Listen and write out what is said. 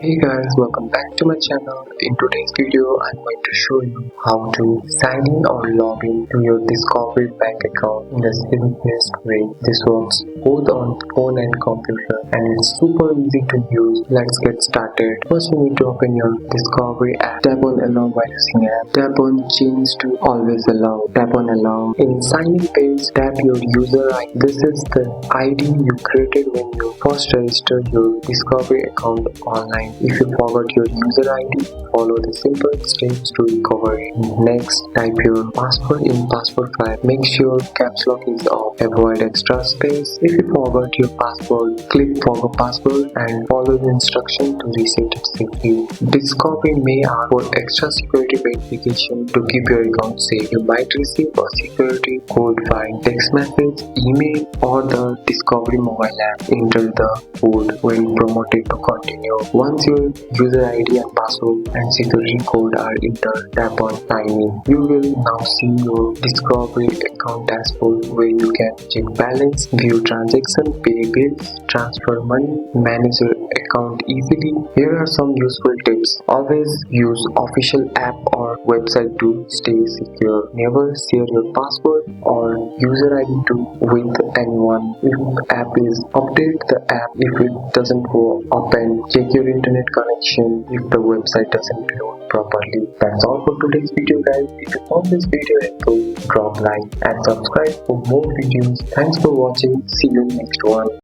Hey guys, welcome back to my channel. In today's video, I'm going to show you how to sign in or log in to your Discovery bank account in the simplest way. This works both on phone and computer and it's super easy to use. Let's get started. First, you need to open your Discovery app. Tap on Allow by using app. Tap on Change to Always Allow. Tap on Allow. In sign in page, tap your user ID. This is the ID you created when you first registered your Discovery account online. If you forgot your user ID, follow the simple steps to recover it. Next, type your password in password file. Make sure caps lock is off. Avoid extra space. If you forgot your password, click forgot password and follow the instruction to reset it safely. Discovery may ask for extra security verification to keep your account safe. You might receive a security code via text message, email, or the Discovery mobile app. Enter the code when promoted to continue. Once your user ID and password and security code are entered, tap on sign in. You will now see your Discovery account dashboard where you can check balance, view transaction, pay bills, transfer money, manage your account easily. Here are some useful tips. Always use official app or website to stay secure. Never share your password or user ID with anyone. If app is update the app if it doesn't open. Check your internet connection if the website doesn't load properly. That's all for today's video guys. If you found this video helpful, drop like and subscribe for more videos. Thanks for watching. See you next one.